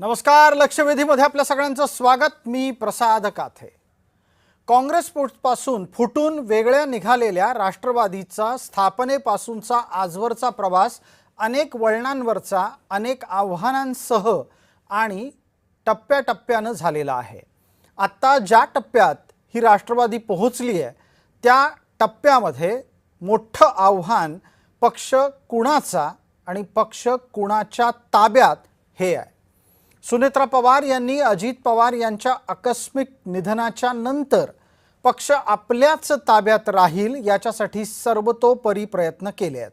नमस्कार. लक्षवेधीमध्ये आपल्या सगळ्यांचं स्वागत. मी प्रसाद काथे. काँग्रेसपासून फुटून वेगळ्या निघालेल्या राष्ट्रवादीचा स्थापनेपासूनचा आजवरचा प्रवास अनेक वळणांवरचा, अनेक आव्हानांसह आणि टप्प्याटप्प्यानं झालेला आहे. आत्ता ज्या टप्प्यात ही राष्ट्रवादी पोहोचली आहे त्या टप्प्यामध्ये मोठं आव्हान पक्ष कुणाचा आणि पक्ष कुणाच्या ताब्यात हे आहे. सुनेत्रा पवार यांनी अजित पवार यांच्या आकस्मिक निधनाच्या नंतर पक्ष आपल्याच ताब्यात राहील याच्यासाठी सर्वतोपरी प्रयत्न केले आहेत.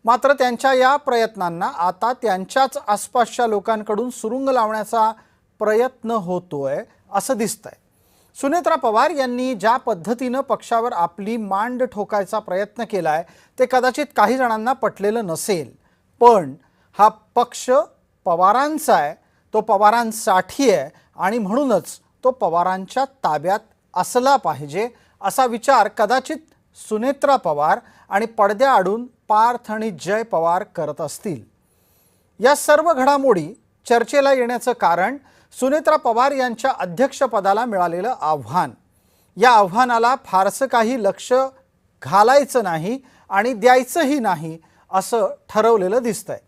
मात्र त्यांच्या या प्रयत्नांना आता त्यांच्याच आसपासच्या लोकांकडून सुरुंग लावण्याचा प्रयत्न होतोय असं दिसतंय. सुनेत्रा पवार यांनी ज्या पद्धतीनं पक्षावर आपली मांड ठोकायचा प्रयत्न केलाय ते कदाचित काही जणांना पटलेलं नसेल, पण हा पक्ष पवारांचा आहे, तो पवारांसाठी आहे आणि म्हणूनच तो पवारांच्या ताब्यात असला पाहिजे असा विचार कदाचित सुनेत्रा पवार आणि पडद्याआडून पार्थ आणि जय पवार करत असतील. या सर्व घडामोडी चर्चेला येण्याचं कारण सुनेत्रा पवार यांच्या अध्यक्षपदाला मिळालेलं आव्हान. या आव्हानाला फारसं काही लक्ष घालायचं नाही आणि द्यायचंही नाही असं ठरवलेलं दिसतंय.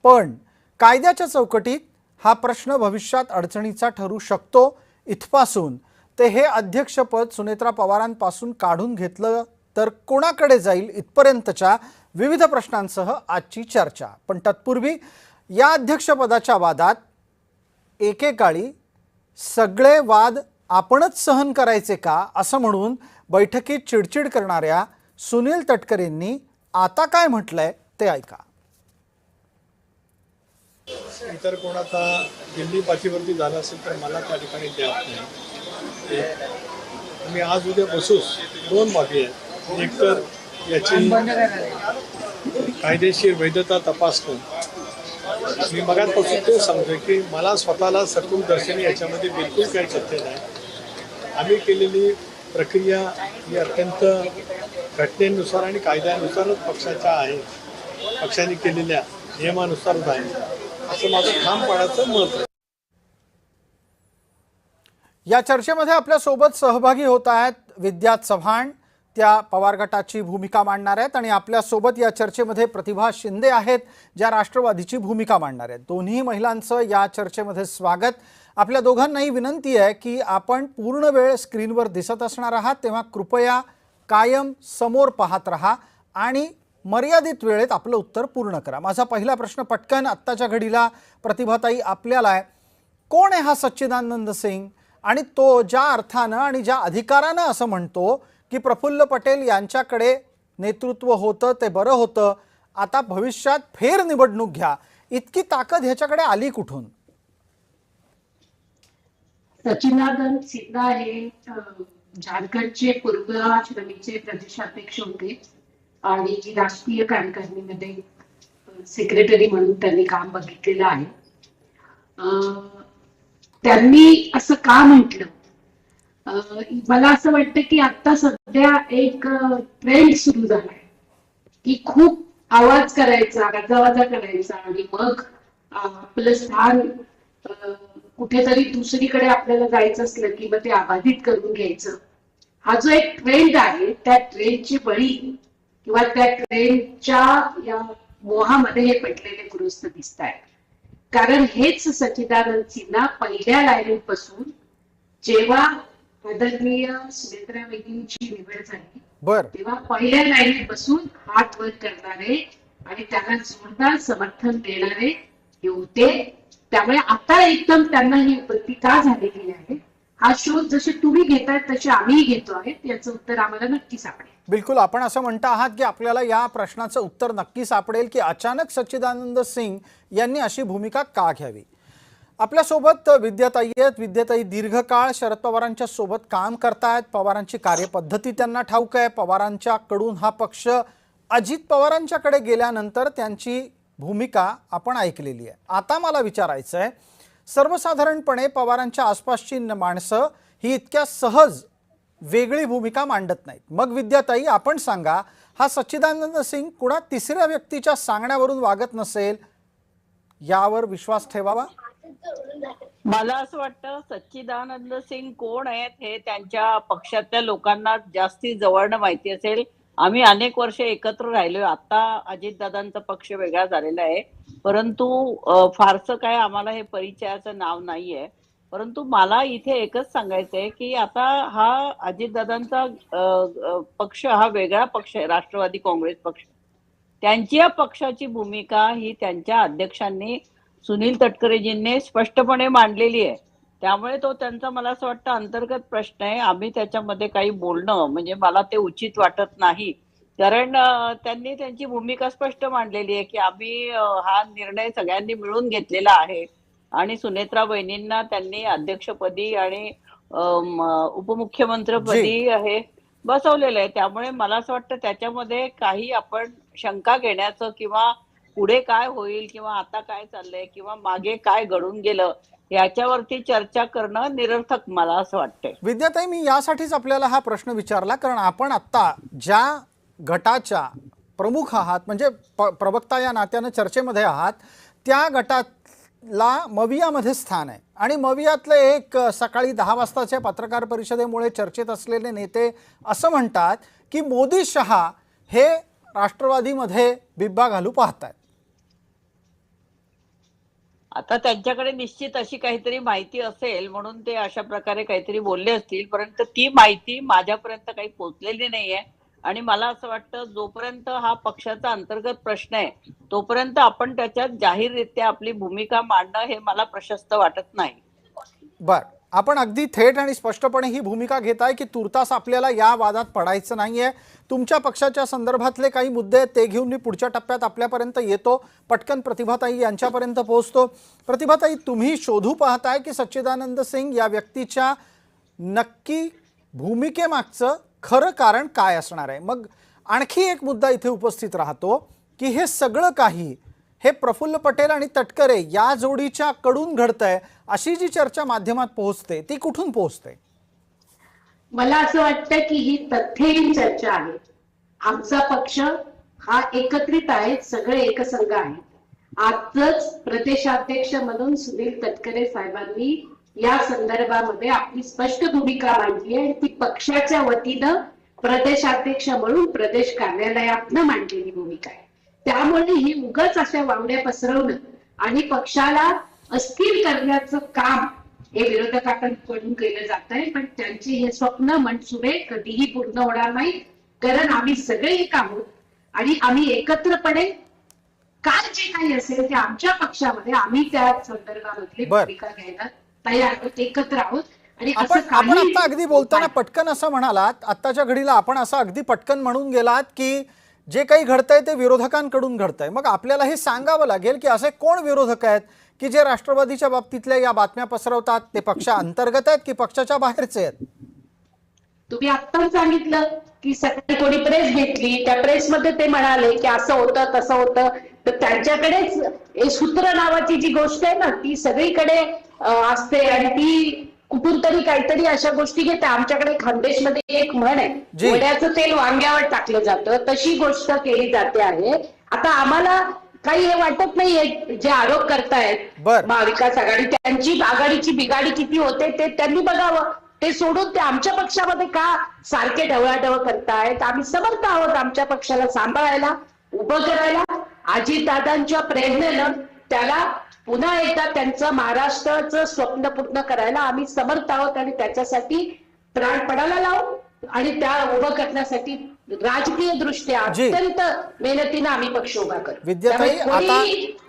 पण कायद्याच्या चौकटीत हा प्रश्न भविष्यात अडचणीचा ठरू शकतो. इथपासून ते हे अध्यक्षपद सुनेत्रा पवारांपासून काढून घेतलं तर कोणाकडे जाईल इथपर्यंतच्या विविध प्रश्नांसह आजची चर्चा. पण तत्पूर्वी या अध्यक्षपदाच्या वादात एकेकाळी सगळे वाद आपणच सहन करायचे का असं म्हणून बैठकीत चिडचिड करणाऱ्या सुनील तटकरेंनी आता काय म्हटलंय ते ऐका. इतर कोणाचा दिल्ली पाठीवरती झाला असेल तर मला त्या ठिकाणी द्यावं नाही. मी आज उद्या बसूस दोन बाबी आहेत. एक तर याची कायदेशीर वैधता तपासणं. मी मगाचपासून ते सांगतोय की मला स्वतःला सखोल दर्शनी याच्यामध्ये बिलकुल काही सत्य नाही. आम्ही केलेली प्रक्रिया ही अत्यंत घटनेनुसार आणि कायद्यानुसारच पक्षाच्या आहे, पक्षाने केलेल्या नियमानुसारच आहे असं माझं ठामपणाचं मत आहे. या चर्चेमध्ये आपल्या सोबत सहभागी होत आहेत विद्या चव्हाण, त्या पवार गटाची भूमिका मांडणार आहेत, आणि आपल्या सोबत या चर्चेमध्ये प्रतिभा शिंदे आहेत, ज्या राष्ट्रवादीची भूमिका मांडणार आहेत. दोन्ही महिलांचं या चर्चेमध्ये स्वागत. आपल्या दोघांनाही विनंती आहे की आपण पूर्ण वेळ स्क्रीनवर दिसत असणार आहात तेव्हा कृपया कायम समोर पाहत रहा आणि मर्यादित वेळेत आपलं उत्तर पूर्ण करा. माझा पहिला प्रश्न पटकन आत्ताच्या घडीला प्रतिभाताई आपल्याला आहे. कोण आहे हा सच्चिदानंद सिंग, आणि तो ज्या अर्थानं आणि ज्या अधिकारानं असं म्हणतो की प्रफुल्ल पटेल यांच्याकडे नेतृत्व होतं ते बरं होतं, आता भविष्यात फेर निवडणूक घ्या, इतकी ताकद ह्याच्याकडे आली कुठून? सच्चिदानंद सिन्हा हे झारखंडचे पूर्वाश्रमीचे प्रदेशाध्यक्ष होते आणि राष्ट्रीय कार्यकारिणीमध्ये सेक्रेटरी म्हणून त्यांनी काम बघितलेलं आहे. त्यांनी असं का म्हटलं, मला असं वाटतं की आता सध्या एक ट्रेंड सुरू झालाय की खूप आवाज करायचा, गाजावाजा करायचा आणि मग आपलं स्थान कुठेतरी दुसरीकडे आपल्याला जायचं असलं की मग ते अबाधित करून घ्यायचं. हा जो एक ट्रेंड आहे त्या ट्रेंडची बळी किंवा त्या ट्रेंडच्या या मोहामध्ये हे पटलेले गृहस्थ दिसत आहेत. कारण हेच सच्चिदानंद सिन्हा पहिल्या लाईनीपासून जेव्हा आदरणीय सुनेत्रा वहिनींची निवड झाली तेव्हा पहिल्या लाईनीत बसून हात वर करणारे आणि त्यांना जोरदार समर्थन देणारे हे होते. त्यामुळे आता एकदम त्यांना ही उपलब्धी का झालेली आहे, हा शोध जसे तुम्ही घेताय तसे आम्ही घेतो आहेत, याचं उत्तर आम्हाला नक्की सापडेल. बिलकुल, आपण असं म्हणता आहात की आपल्याला या प्रश्नाचं उत्तर नक्की सापडेल की अचानक सच्चिदानंद सिंग यांनी अशी भूमिका का घ्यावी. आपल्यासोबत विद्याताई आहेत. विद्याताई दीर्घकाळ शरद पवारांच्या सोबत काम करतायत. पवारांची कार्यपद्धती त्यांना ठाऊक आहे. पवारांच्याकडून हा पक्ष अजित पवारांच्याकडे गेल्यानंतर त्यांची भूमिका आपण ऐकलेली आहे. आता मला विचारायचं आहे, सर्वसाधारणपणे पवारांच्या आसपासची माणसं ही इतक्या सहज वेगळी भूमिका मांडत नाहीत. मग विद्याताई आपण सांगा, हा सच्चिदानंद सिंग कुणा तिसऱ्या व्यक्तीच्या सांगण्यावरून वागत नसेल यावर विश्वास ठेवावा? मला असं वाटतं सच्चिदानंद सिंग कोण आहेत हे त्यांच्या पक्षातल्या लोकांना जास्ती जवळनं माहिती असेल. आम्ही अनेक वर्ष एकत्र राहिलोय. आता अजितदादांचा पक्ष वेगळा झालेला आहे, परंतु फारसं काय आम्हाला हे परिचयाचं नाव नाहीये. परंतु मला इथे एकच सांगायचंय की आता हा अजितदादांचा पक्ष हा वेगळा पक्ष आहे, राष्ट्रवादी काँग्रेस पक्ष. त्यांची या पक्षाची भूमिका ही त्यांच्या अध्यक्षांनी सुनील तटकरेजींनी स्पष्टपणे मांडलेली आहे. त्यामुळे तो त्यांचा मला असं वाटतं अंतर्गत प्रश्न आहे. आम्ही त्याच्यामध्ये काही बोलणं म्हणजे मला ते उचित वाटत नाही, कारण त्यांनी त्यांची भूमिका स्पष्ट मांडलेली आहे की आम्ही हा निर्णय सगळ्यांनी मिळून घेतलेला आहे आणि सुनेत्रा वहिनींना त्यांनी अध्यक्षपदी आणि उपमुख्यमंत्रीपदी हे बसवलेलं आहे. त्यामुळे मला असं वाटतं त्याच्यामध्ये काही आपण शंका घेण्याचं किंवा पुढे काय होईल किंवा आता काय चाललंय किंवा मागे काय घडून गेलं याच्यावरती चर्चा करणं निरर्थक मला असं वाटतंय. विद्याताई, मी यासाठीच आपल्याला हा प्रश्न विचारला कारण आपण आत्ता ज्या गटाच्या प्रमुख आहात म्हणजे प्रवक्ता या नात्यानं चर्चेमध्ये आहात, त्या गटाला मवियामध्ये स्थान आहे आणि मवियातले एक सकाळी 10 वाजताच्या पत्रकार परिषदेमुळे चर्चेत असलेले नेते असं म्हणतात की मोदी शहा हे राष्ट्रवादीमध्ये बिब्बा घालू पाहतात. आता त्यांच्याकडे निश्चित अशी काहीतरी माहिती असेल म्हणून ते अशा प्रकारे काहीतरी बोलले असतील, परंतु ती माहिती माझ्यापर्यंत काही पोहोचलेली नाहीये. आणि मला असं वाटतं जोपर्यंत हा पक्षाचा अंतर्गत प्रश्न आहे तोपर्यंत आपण त्याच्यात जाहीररित्या आपली भूमिका मांडणं हे मला प्रशस्त वाटत नाही. बर, आपण अगदी थेट आणि स्पष्टपणे ही भूमिका घेताय की तुर्तास आपल्याला या वादात पडायचं नाहीये. तुमच्या पक्षाच्या संदर्भातले काही मुद्दे ते घेऊन मी पुढच्या टप्प्यात आपल्यापर्यंत येतो. पटकन प्रतिभाताई यांच्यापर्यंत पोहोचतो. प्रतिभाताई, तुम्ही शोधू पाहताय की सच्चिदानंद सिंग या व्यक्तीच्या नक्की भूमिकेमागचं खरं कारण काय असणार आहे. मग आणखी एक मुद्दा इथे उपस्थित राहतो की हे सगळं काही हे प्रफुल्ल पटेल आणि तटकरे या जोडीच्या कडून घडतंय अशी जी चर्चा माध्यमात पोहोचते ती कुठून पोहोचते? मला असं वाटतं की ही तथ्यहीन चर्चा आहे. आमचा पक्ष हा एकत्रित आहे, सगळे एकसंघ आहे. आजच प्रदेशाध्यक्ष म्हणून सुनील तटकरे साहेबांनी या संदर्भामध्ये आपली स्पष्ट भूमिका मांडली आहे. ती पक्षाच्या वतीनं प्रदेशाध्यक्ष म्हणून प्रदेश कार्यालयातनं मांडलेली भूमिका आहे. त्यामुळे ही उगाच अशा वावड्या पसरवणं आणि पक्षाला अस्थिर करण्याचं काम हे विरोधकांकडून केलं जात आहे. पण त्यांचे हे स्वप्न मनसुबे कधीही पूर्ण होणार नाही, कारण आम्ही सगळे एक आहोत आणि आम्ही एकत्रपणे काय जे काही असेल ते आमच्या पक्षामध्ये आम्ही त्या संदर्भामध्ये भूमिका घ्यायला तयार आहोत, एकत्र आहोत. आणि आपण आता अगदी बोलताना पटकन असं म्हणालात, आत्ताच्या घडीला आपण असं अगदी पटकन म्हणून गेलात की जे काही घडतंय ते विरोधकांकडून घडतंय. मग आपल्याला हे सांगावं लागेल की असे कोण विरोधक आहेत की जे राष्ट्रवादीच्या बाबतीतल्या या बातम्या पसरवतात? ते पक्षा अंतर्गत आहेत की पक्षाच्या बाहेरचे आहेत? तुम्ही आत्ताच सांगितलं की सकाळी कोणी प्रेस घेतली, त्या प्रेसमध्ये ते म्हणाले की असं होतं तसं होतं. तर त्यांच्याकडेच सूत्र नावाची जी गोष्ट आहे ना ती सगळीकडे असते आणि ती कुठून तरी काहीतरी अशा गोष्टी घेते. आमच्याकडे खानदेशमध्ये एक म्हण आहे, वड्याचं तेल वांग्यावर टाकलं जातं, तशी गोष्ट केली जाते आहे. आता आम्हाला काही हे वाटत नाहीये जे आरोप करतायत महाविकास आघाडी, त्यांची आघाडीची बिघाडी किती होते ते त्यांनी बघावं. ते सोडून ते आमच्या पक्षामध्ये का सारखे ढवळाढवळ करतायत? आम्ही समर्थ आहोत आमच्या पक्षाला सांभाळायला, उभं करायला. अजितदादांच्या प्रेरणेनं त्याला पुन्हा एकदा त्यांचं महाराष्ट्राचं स्वप्न पूर्ण करायला आम्ही समर्थ आहोत आणि त्याच्यासाठी प्राणपणाला लावू आणि त्या उभं करण्यासाठी राजकीय दृष्ट्या अत्यंत मेहनतीनं आम्ही पक्ष उभा करू. विद्याताई,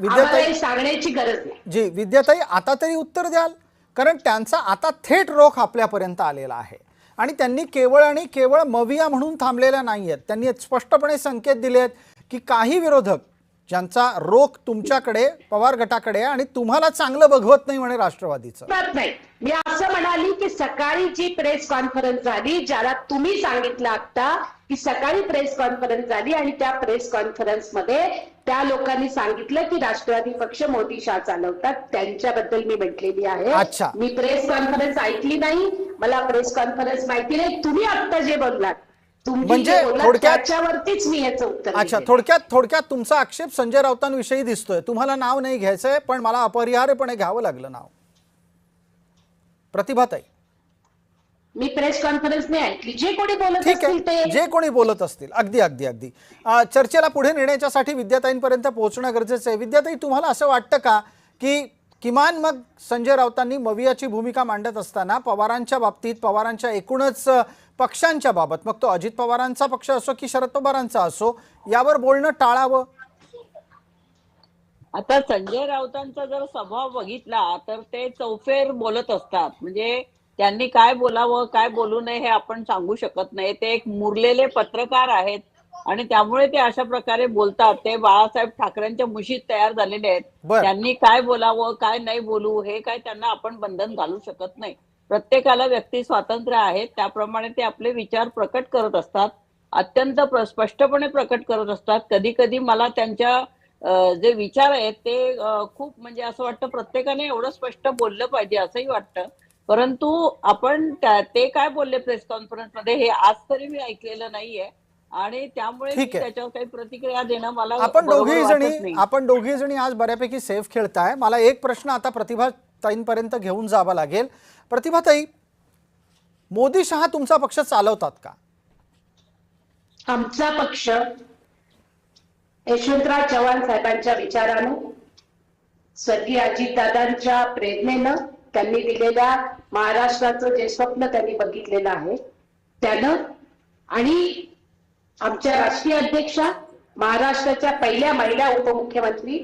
आता सांगण्याची गरज नाही. जी विद्याताई, आता तरी उत्तर द्याल, कारण त्यांचा आता थेट रोख आपल्यापर्यंत आलेला आहे आणि त्यांनी केवळ आणि केवळ मविया म्हणून थांबलेल्या नाहीयेत. त्यांनी स्पष्टपणे संकेत दिलेत की काही विरोधक ज्यांचा रोख तुमच्याकडे पवार गटाकडे आणि तुम्हाला चांगलं बघवत नाही म्हणे राष्ट्रवादीचं. नाही, मी असं म्हणाली की सकाळी जी प्रेस कॉन्फरन्स झाली, ज्याला तुम्ही सांगितलं आता की सकाळी प्रेस कॉन्फरन्स झाली आणि त्या प्रेस कॉन्फरन्स मध्ये त्या लोकांनी सांगितलं की राष्ट्रवादी पक्ष मोदी शाह चालवतात, त्यांच्याबद्दल मी म्हटलेली आहे. मी प्रेस कॉन्फरन्स ऐकली नाही, मला प्रेस कॉन्फरन्स माहिती नाही. तुम्ही आता जे बोललात तुम्ही म्हणजे जे बोललात थोडक्यात- त्याच्यावरतीच मी याचं उत्तर अच्छा, दिलेलं आहे. थोडक्यात तुमचा आक्षेप संजय राऊतांविषयी दिसतोय. तुम्हाला नाव नाही घ्यायचंय, पण मला अपरिहार्यपणे घ्यावं लागलं नाव. प्रतिभाताई, मी प्रेस कॉन्फरन्स नाही ऐकली. जे कोणी बोलत ठीक असतील आहे, ते जे कोणी बोलत असतील, अगदी अगदी अगदी चर्चेला पुढे नेण्याच्यासाठी विद्याताईंपर्यंत पोहोचणं गरजेचं आहे. विद्याताई, तुम्हाला असं वाटतं का की किमान मग संजय राऊतांनी मवियाची भूमिका मांडत असताना पवारांच्या बाबतीत, पवारांच्या एकूणच पक्षांच्या बाबत, मग तो अजित पवारांचा पक्ष असो की शरद पवारांचा असो, यावर बोलणं टाळावं? आता संजय राऊतांचा जर स्वभाव बघितला तर ते चौफेर बोलत असतात. म्हणजे त्यांनी काय बोलावं काय बोलू नये हे आपण सांगू शकत नाही. ते एक मुरलेले पत्रकार आहेत आणि त्यामुळे ते अशा प्रकारे बोलतात. ते बाळासाहेब ठाकरेंच्या मुशीत तयार झालेले आहेत. बरं. त्यांनी काय बोलावं काय नाही बोलू हे काय त्यांना आपण बंधन घालू शकत नाही. प्रत्येकाला व्यक्ती स्वातंत्र्य आहे, त्याप्रमाणे ते आपले विचार प्रकट करत असतात. अत्यंत स्पष्टपणे प्रकट करत असतात. कधी कधी मला त्यांच्या जे विचार आहेत ते खूप म्हणजे असं वाटतं प्रत्येकाने एवढं स्पष्ट बोललं पाहिजे असंही वाटतं. परंतु आपण ते काय बोलले प्रेस कॉन्फरन्स मध्ये हे आज तरी मी ऐकलेलं नाहीये आणि त्यामुळे मी ठीक आहे. त्याच्यावर काही प्रतिक्रिया देणं मला आपण बरोबर वाटत नाही. दोघी जणी आज बऱ्यापैकी सेफ खेळताय. मला एक प्रश्न आता प्रतिभाताईंपर्यंत घेऊन जावा लागेल. प्रतिभाताई, मोदी शहा तुमचा पक्ष चालवतात का? आमचा पक्ष यशवंतराव चव्हाण साहेबांच्या विचारानं, स्वर्गीय अजितदादांच्या प्रेरणेनं, त्यांनी दिलेल्या महाराष्ट्राचं जे स्वप्न त्यांनी बघितलेलं आहे त्यानं, आणि आमच्या राष्ट्रीय अध्यक्षा, महाराष्ट्राच्या पहिल्या महिला उपमुख्यमंत्री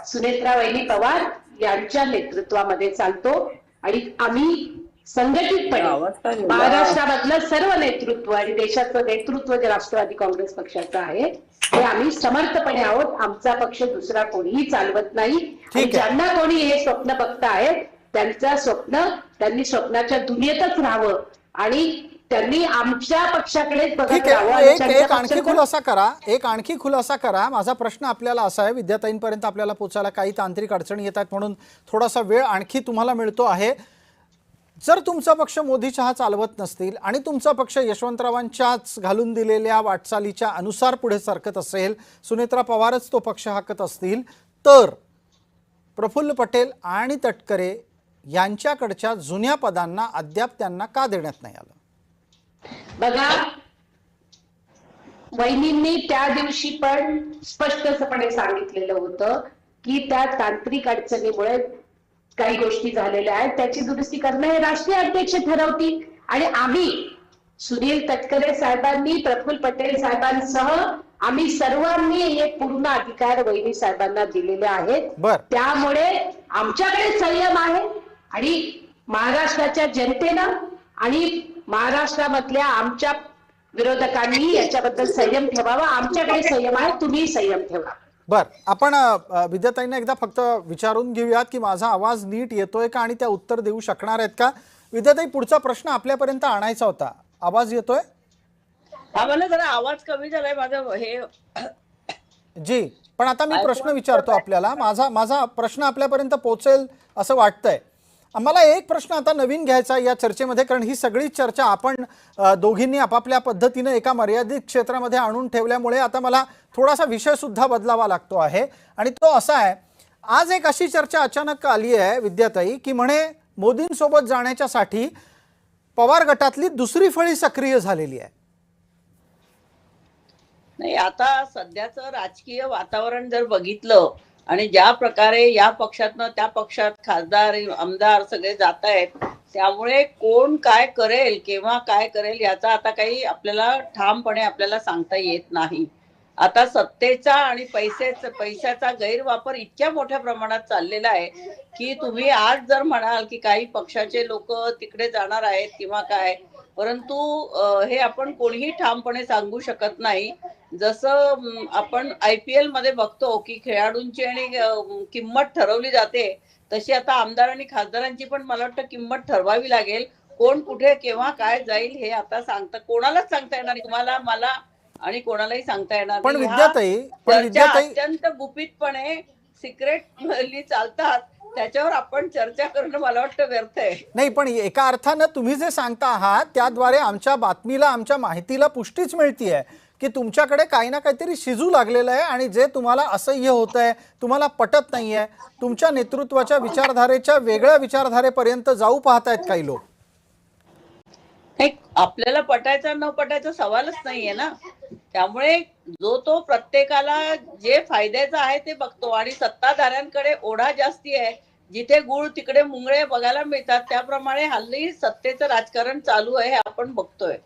सुनेत्रा वहिनी पवार यांच्या नेतृत्वामध्ये चालतो. आणि आम्ही संघटितपणे महाराष्ट्रामधलं सर्व नेतृत्व आणि देशाचं नेतृत्व जे राष्ट्रवादी काँग्रेस पक्षाचं आहे ते आम्ही समर्थपणे आहोत. आमचा पक्ष दुसरा कोणीही चालवत नाही. आणि ज्यांना कोणी हे स्वप्न बघतायत त्यांनी स्वप्नाच्या दुनियेतच राहावं आणि त्यांनी आमच्या पक्षाकडेच बघत ठीक राहावं. आहे, आणि एक आणखी खुलासा करा. माझा प्रश्न आपल्याला असा आहे, विद्याताईंपर्यंत आपल्याला पोहोचायला काही तांत्रिक अडचणी येतात म्हणून थोडासा वेळ आणखी तुम्हाला मिळतो आहे. जर तुमचा पक्ष मोदी शहा चालवत नसतील आणि तुमचा पक्ष यशवंतरावांच्याच घालून दिलेल्या वाटचालीच्या अनुसार पुढे सरकत असेल, सुनेत्रा पवारच तो पक्ष हाकत असतील, तर प्रफुल्ल पटेल आणि तटकरे यांच्याकडच्या जुन्या पदांना अद्याप त्यांना का देण्यात नाही आलं? बघा, वहिनींनी त्या दिवशी पण स्पष्टपणे सांगितलेलं होतं की त्या तांत्रिक अडचणीमुळे काही गोष्टी झालेल्या आहेत, त्याची दुरुस्ती करणं हे राष्ट्रीय अध्यक्ष ठरवतील. आणि आम्ही सुनील तटकरे साहेबांनी, प्रफुल्ल पटेल साहेबांसह आम्ही सर्वांनी हे पूर्ण अधिकार वहिनी साहेबांना दिलेले आहेत. त्यामुळे आमच्याकडे संयम आहे आणि महाराष्ट्राच्या जनतेनं आणि महाराष्ट्रामधल्या आमच्या विरोधकांनी याच्याबद्दल संयम ठेवावा. आमच्याकडे संयम आहे, तुम्ही संयम ठेवा. आपण विद्याताईंना एकदा फक्त विचारून घेऊयात की माझा आवाज नीट येतोय का आणि त्या उत्तर देऊ शकणार आहेत का? विद्याताई, पुढचा प्रश्न आपल्यापर्यंत आणायचा होता. आवाज येतोय? आम्हाला जरा आवाज कमी झालाय माझं हे जी, पण आता मी प्रश्न विचारतो आपल्याला. माझा प्रश्न आपल्यापर्यंत पोहोचेल असं वाटतंय. आम्हाला एक प्रश्न आता नवीन घ्यायचा या चर्चेमध्ये, कारण ही सगळी चर्चा आपण दोघींनी आपापल्या पद्धतीनं एका मर्यादित क्षेत्रामध्ये आणून ठेवल्यामुळे आता मला थोडासा विषय सुद्धा बदलावा लागतो आहे. आणि तो असा आहे, आज एक अशी चर्चा अचानक आली आहे विद्याताई की म्हणे मोदींसोबत जाण्याच्यासाठी पवार गटातली दुसरी फळी सक्रिय झालेली आहे. नाही, आता सध्याचं राजकीय वातावरण जर बघितलं आणि ज्या प्रकारे या पक्षातनं त्या पक्षात खासदार आमदार सगळे जात आहेत, त्यामुळे कोण काय करेल केव्हा काय करेल याचा आता काही आपल्याला ठामपणे आपल्याला सांगता येत नाही. आता सत्तेचा आणि पैशाचा गैरवापर इतक्या मोठ्या प्रमाणात चाललेला आहे की तुम्ही आज जर म्हणाल की काही पक्षाचे लोक तिकडे जाणार आहेत किंवा काय, परंतु हे आपण कोणीही ठामपणे सांगू शकत नाही. जसं आपण IPL मध्ये बघतो की खेळाडूंची आणि किंमत ठरवली जाते, तशी आता आमदार आणि खासदारांची पण मला वाटतं किंमत ठरवावी लागेल. कोण कुठे केव्हा काय जाईल हे आता कोणालाच सांगता येणार नाही. तुम्हाला, मला आणि कोणालाही सांगता येणार नाही. पण विद्याताई अत्यंत गुपितपणे सिक्रेटली चालतात त्याच्यावर आपण चर्चा करणं मला वाटतं व्यर्थ आहे. नाही, पण एका अर्थानं तुम्ही जे सांगता आहात त्याद्वारे आमच्या बातमीला, आमच्या माहितीला पुष्टीच मिळतीये की तुमच्याकडे काही ना काहीतरी शिजू लागलेलं आहे आणि जे तुम्हाला असह्य होत आहे, तुम्हाला पटत नाहीये, तुमच्या नेतृत्वाच्या विचारधारेच्या वेगळ्या विचारधारेपर्यंत जाऊ पाहतायत काही लोक. नाही, आपल्याला पटायचा न पटायचा सवालच नाहीये ना. त्यामुळे जो तो प्रत्येकाला जे फायद्याचं आहे ते बघतो आणि सत्ताधाऱ्यांकडे ओढा जास्ती आहे. जिथे गुळ तिकडे मुंगळे बघायला मिळतात. त्याप्रमाणे हल्ली सत्तेचं राजकारण चालू आहे हे आपण बघतोय.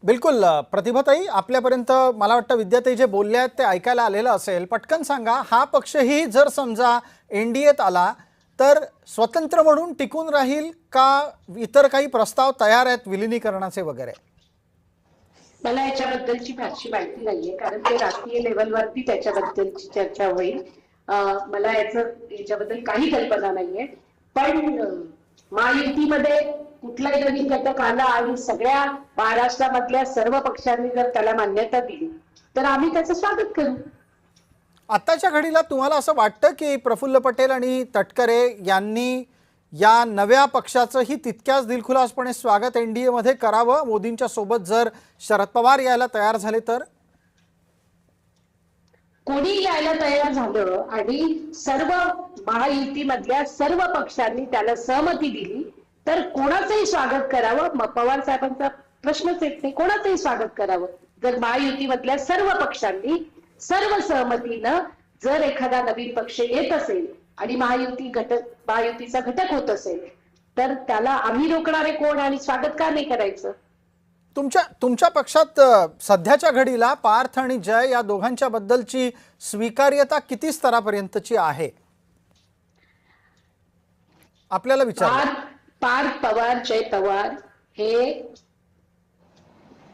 बिलकुल प्रतिभाताई, आपल्यापर्यंत मला वाटतं विद्याताई जे बोलले आहेत ते ऐकायला आलेलं असेल. पटकन सांगा, हा पक्षही जर समजा एनडीएत आला तर स्वतंत्र म्हणून टिकून राहील का इतर काही प्रस्ताव तयार आहेत विलिनीकरणाचे वगैरे? मला याच्याबद्दलची फारशी माहिती नाहीये, कारण ते राष्ट्रीय लेवलवरती त्याच्याबद्दलची चर्चा होईल. मला याच्याबद्दल काही कल्पना नाहीये. पण महायुतीमध्ये कुठलाही नवीन घटक आला आणि सगळ्या महाराष्ट्रामधल्या सर्व पक्षांनी जर त्याला मान्यता दिली तर आम्ही त्याचं स्वागत करू. आताच्या घडीला तुम्हाला असं वाटतं की प्रफुल्ल पटेल आणि तटकरे यांनी या नव्या पक्षाचंही तितक्याच दिलखुलासपणे स्वागत एनडीए मध्ये करावं मोदींच्या सोबत जर शरद पवार यायला तयार झाले तर? कोणी यायला तयार झालं आणि सर्व महायुतीमधल्या सर्व पक्षांनी त्याला सहमती दिली तर कोणाचंही स्वागत करावं. पवार साहेबांचा प्रश्नच येत नाही, कोणाचंही स्वागत करावं. जर महायुतीमधल्या सर्व पक्षांनी सर्व सहमतीनं जर एखादा नवीन पक्ष येत असेल आणि महायुतीचा घटक होत असेल तर त्याला आम्ही रोखणारे कोण आणि स्वागत का नाही करायचं? तुमच्या पक्षात सध्याच्या घडीला पार्थ आणि जय या दोघांच्या बद्दलची स्वीकार्यता किती स्तरापर्यंतची आहे आपल्याला विचार? पार्थ पवार, जय पवार हे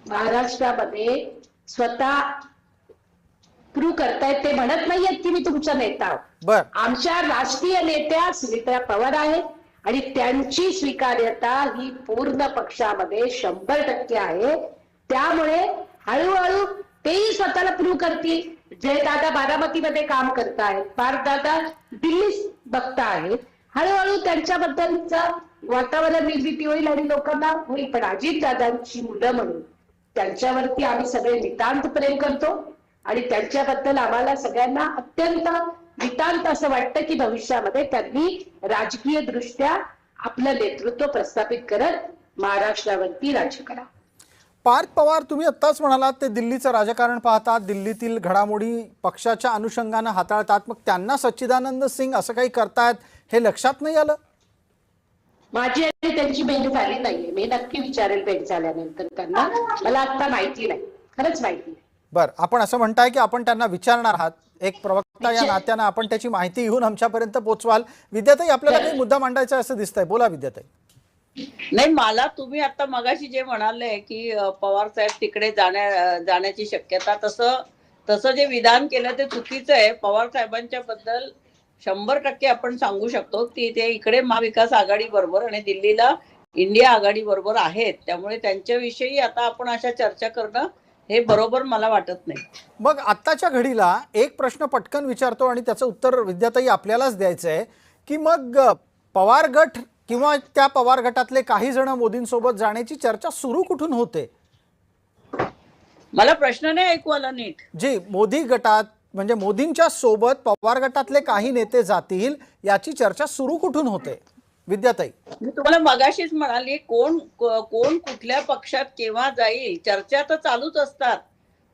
महाराष्ट्रामध्ये स्वतः प्रूव्ह करतायत. ते म्हणत नाहीयेत की मी तुमचा नेता. बर, आमच्या राष्ट्रीय नेत्या सुनीता पवार आहेत आणि त्यांची स्वीकार्यता ही पूर्ण पक्षामध्ये 100% आहे. त्यामुळे हळूहळू तेही स्वतःला प्रूव्ह करतील. जयदादा बारामतीमध्ये काम करतायत, पार्थदादा दिल्लीत बघतायत. हळूहळू त्यांच्याबद्दलचं वातावरण निर्मिती होईल आणि लोकांना होईल. पण अजितदादांची मुलं म्हणून त्यांच्यावरती आम्ही सगळे नितांत प्रेम करतो आणि त्यांच्याबद्दल आम्हाला सगळ्यांना अत्यंत नितांत असं वाटतं की भविष्यामध्ये त्यांनी राजकीय दृष्ट्या आपलं नेतृत्व प्रस्थापित करत महाराष्ट्रावरती राज्य करा. पार्थ पवार, तुम्ही आत्ताच म्हणालात ते दिल्लीचं राजकारण पाहतात, दिल्लीतील घडामोडी पक्षाच्या अनुषंगानं हाताळतात. मग त्यांना सच्चिदानंद सिंग असं काही करतायत हे लक्षात नाही आलं? माझी आणि त्यांची भेट झाली नाहीये. मी नक्की विचारेल भेट झाल्यानंतर त्यांना. मला आता माहिती नाही, खरंच माहिती नाही. बर, आपण असं म्हणताय की आपण त्यांना विचारणार आहात. एक प्रवक्ता या नात्यानं आपण त्याची माहिती घेऊन आमच्यापर्यंत पोहोचवाल. विद्याताई, आपल्याला काही मुद्दा मांडायचा असं दिसतंय, बोला विद्याताई. नाही, मला तुम्ही आता मगाशी जे म्हणाले की पवार साहेब तिकडे जाण्याची शक्यता, तसं जे विधान केलं ते चुकीचं आहे. पवार साहेबांच्या बद्दल 100% आपण सांगू शकतो की ते इकडे महाविकास आघाडी बरोबर आणि दिल्लीला इंडिया आघाडी बरोबर आहेत. त्यामुळे त्यांच्याविषयी आता आपण अशा चर्चा करणं हे बरोबर मला वाटत नाही. मग आत्ताच्या घडीला एक प्रश्न पटकन विचारतो आणि त्याचं उत्तर विद्याताई आपल्यालाच द्यायचं आहे की मग पवार गट किंवा त्या पवार गटातले काही जण मोदींसोबत जाण्याची चर्चा सुरू कुठून होते? मला प्रश्न नाही ऐकू आला नीट. जी मोदी गटात म्हणजे मोदींच्या सोबत पवार गटातले काही नेते जातील याची चर्चा सुरू कुठून होते विद्याताई? मी तुम्हाला मगाशीच म्हणाली, कोण कुठल्या पक्षात केव्हा जाईल चर्चा तर चालूच असतात.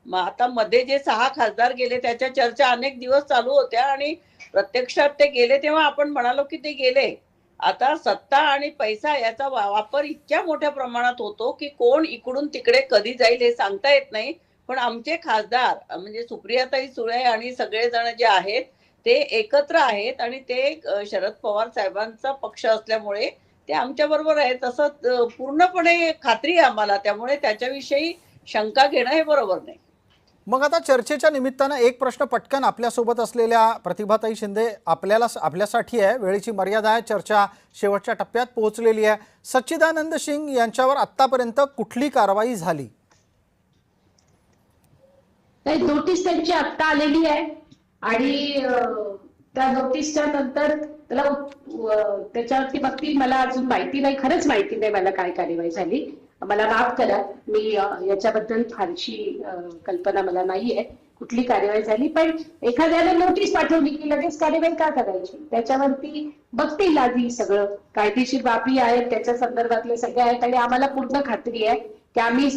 आता मध्ये जे 6 खासदार गेले त्याच्या चर्चा अनेक दिवस चालू होत्या आणि प्रत्यक्षात ते गेले तेव्हा आपण म्हणालो की ते गेले. आता सत्ता आणि पैसा याचा वापर इतक्या मोठ्या प्रमाणात होतो की कोण इकडून तिकडे कधी जाईल हे सांगता येत नाही. पण आमचे खासदार म्हणजे सुप्रियाताई सुळे आणि सगळेजण जे आहेत ते एकत्र आहेत आणि ते शरद पवार साहेबांचा पक्ष असल्यामुळे ते आमच्या बरोबर आहेत असं पूर्णपणे खात्री आहे आम्हाला. त्यामुळे त्याच्याविषयी शंका घेणं हे बरोबर नाही. मग आता चर्चेच्या निमित्तानं एक प्रश्न पटकन आपल्यासोबत असलेल्या प्रतिभाताई शिंदे आपल्यासाठी आहे. वेळेची मर्यादा आहे, चर्चा शेवटच्या टप्प्यात पोहोचलेली आहे. सच्चिदानंद सिंग यांच्यावर आतापर्यंत कुठली कारवाई झाली? नोटीस त्यांची आत्ता आलेली आहे आणि त्या नोटीसच्या नंतर त्याला त्याच्यावरती बाबतीत मला अजून माहिती नाही, खरंच माहिती नाही मला काय कार्यवाही झाली. मला माफ करा, मी याच्याबद्दल फारशी कल्पना मला नाहीये कुठली कार्यवाही झाली. पण एखाद्याला नोटीस पाठवली की लगेच कार्यवाही का करायची? त्याच्यावरती बघतील आधी सगळं कायदेशीर बाबी आहेत, त्याच्या संदर्भातले सगळे आहेत आणि आम्हाला पूर्ण खात्री आहे की आम्ही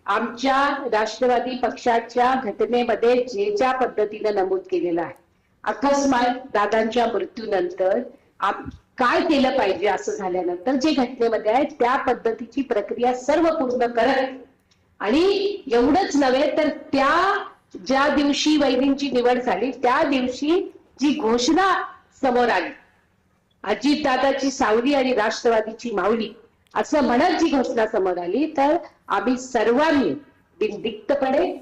आमच्या राष्ट्रवादी पक्षाच्या घटनेमध्ये जे ज्या पद्धतीने नमूद केलेलं आहे, अकस्मात दादांच्या मृत्यूनंतर काय केलं पाहिजे असं झाल्यानंतर जे घटनेमध्ये आहे त्या पद्धतीची प्रक्रिया सर्व पूर्ण करत, आणि एवढंच नव्हे तर त्या ज्या दिवशी वैरींची निवड झाली त्या दिवशी जी घोषणा समोर आली, अजितदादाची सावली आणि राष्ट्रवादीची माऊली असं म्हणत जी घोषणा समोर आली, तर आम्ही सर्वांनी बिनदिक्तपणे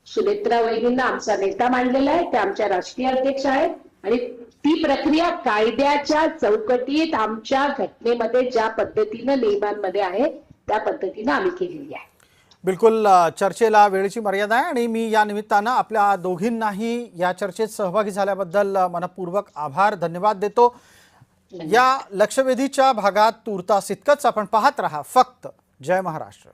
सुनेत्रा वहिनींना आमचा नेता मानलेला आहे, ते आमच्या राष्ट्रीय अध्यक्ष आहेत आणि ती प्रक्रिया कायद्याच्या चौकटीत आमच्या घटनेमध्ये ज्या पद्धतीनं नियमांमध्ये आहे त्या पद्धतीनं आम्ही केलेली आहे. बिलकुल, चर्चेला वेळेची मर्यादा आहे आणि मी या निमित्तानं आपल्या दोघींनाही या चर्चेत सहभागी झाल्याबद्दल मनपूर्वक आभार धन्यवाद देतो. या लक्षवेधीच्या भागात तुर्तास इतकंच. आपण पाहत रहा फक्त जय महाराष्ट्र.